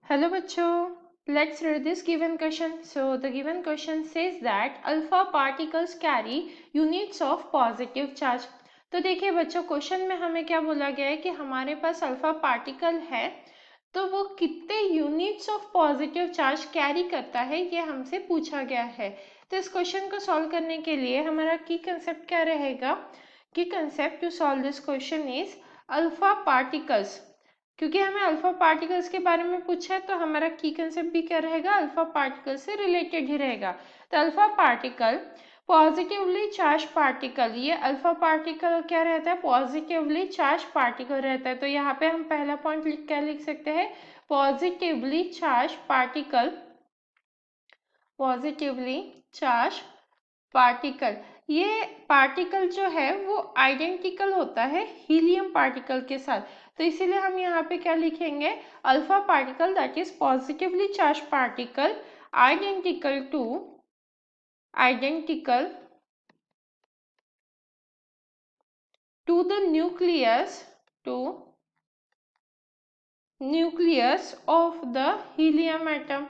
Hello bachcho, let's read this given question. So the given question says that alpha particles carry units of positive charge. तो देखिए बच्चों, question में हमें क्या बोला गया है कि हमारे पास अल्फा पार्टिकल है तो वो कितने units of positive charge carry करता है, ये हमसे पूछा गया है। तो इस क्वेश्चन को सॉल्व करने के लिए हमारा की कंसेप्ट क्या रहेगा? Key concept to solve this question is alpha particles. क्योंकि हमें अल्फा पार्टिकल्स के बारे में पूछा है तो हमारा की कंसेप्ट भी क्या रहेगा? अल्फा पार्टिकल से रिलेटेड ही रहेगा। तो alpha particle positively charge particle, ये अल्फा पार्टिकल क्या रहता है? पॉजिटिवली चार्ज पार्टिकल रहता है। तो यहाँ पे हम पहला पॉइंट क्या लिख सकते हैं? Positively charge particle, positively charge particle. ये पार्टिकल जो है वो आइडेंटिकल होता है हीलियम पार्टिकल के साथ। तो इसीलिए हम यहाँ पे क्या लिखेंगे? Alpha particle that is positively charge particle identical to the nucleus of the helium atom,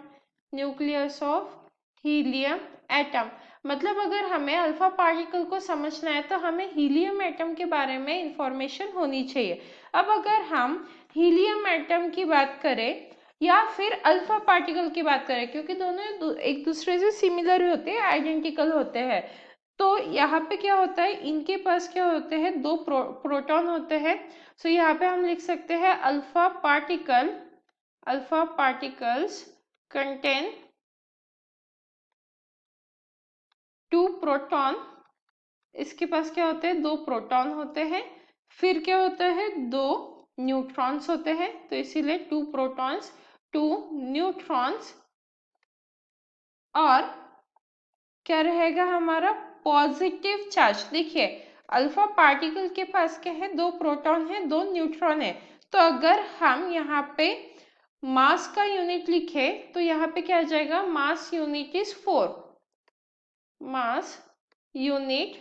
nucleus of helium atom. मतलब अगर हमें अल्फा पार्टिकल को समझना है तो हमें हीलियम एटम के बारे में इंफॉर्मेशन होनी चाहिए। अब अगर हम हीलियम एटम की बात करें या फिर अल्फा पार्टिकल की बात करें, क्योंकि दोनों एक दूसरे से सिमिलर होते हैं, आइडेंटिकल होते हैं, तो यहाँ पे क्या होता है? इनके पास क्या होते हैं? दो प्रोटॉन होते हैं। सो यहाँ पे हम लिख सकते हैं alpha particles contain two proton. इसके पास क्या होते हैं? दो प्रोटॉन होते हैं। फिर क्या होता है? दो न्यूट्रॉन्स होते हैं। तो इसीलिए टू प्रोटॉन्स टू न्यूट्रॉन्स। और क्या रहेगा हमारा? Positive charge. देखिए अल्फा पार्टिकल के पास क्या है? दो प्रोटॉन है, दो न्यूट्रॉन है। तो अगर हम यहाँ पे मास का यूनिट लिखे तो यहाँ पे क्या आ जाएगा? Mass unit is 4। Mass unit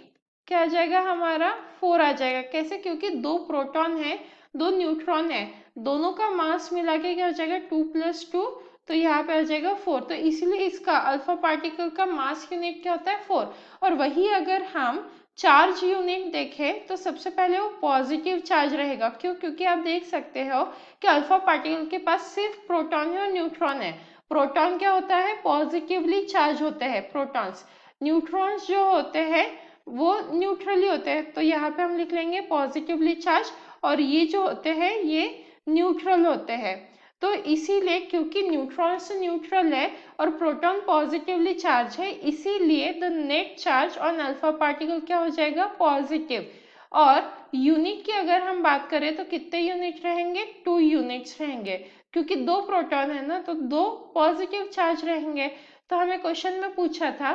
क्या आ जाएगा हमारा? 4 आ जाएगा। कैसे? क्योंकि दो प्रोटॉन है, दो न्यूट्रॉन है, दोनों का मास मिला के क्या हो जाएगा? 2 + 2, तो यहाँ पे आ जाएगा 4। तो इसीलिए इसका अल्फा पार्टिकल का मास यूनिट क्या होता है? 4। और वही अगर हम चार्ज यूनिट देखें तो सबसे पहले वो पॉजिटिव चार्ज रहेगा। क्यों? क्योंकि आप देख सकते हो कि अल्फा पार्टिकल के पास सिर्फ प्रोटॉन है और न्यूट्रॉन है। प्रोटॉन क्या होता है? पॉजिटिवली चार्ज होते हैं प्रोटॉन्स। न्यूट्रॉन्स जो होते हैं वो न्यूट्रली होते हैं। तो यहाँ पे हम लिख लेंगे पॉजिटिवली चार्ज, और ये जो होते हैं ये न्यूट्रल होते हैं। तो इसीलिए क्योंकि न्यूट्रॉन से न्यूट्रल है और प्रोटॉन पॉजिटिवली चार्ज है, इसीलिए the net charge on alpha particle क्या हो जाएगा? पॉजिटिव। और यूनिट की अगर हम बात करें तो कितने यूनिट रहेंगे? 2 यूनिट्स रहेंगे, क्योंकि दो प्रोटॉन है ना, तो दो पॉजिटिव चार्ज रहेंगे। तो हमें क्वेश्चन में पूछा था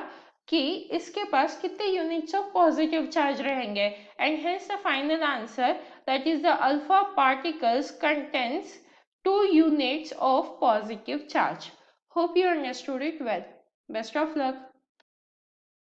कि इसके पास कितने यूनिट्स ऑफ पॉजिटिव चार्ज रहेंगे, and hence the final answer that is the alpha particles contains 2 units of positive charge. Hope you understood it well. Best of luck.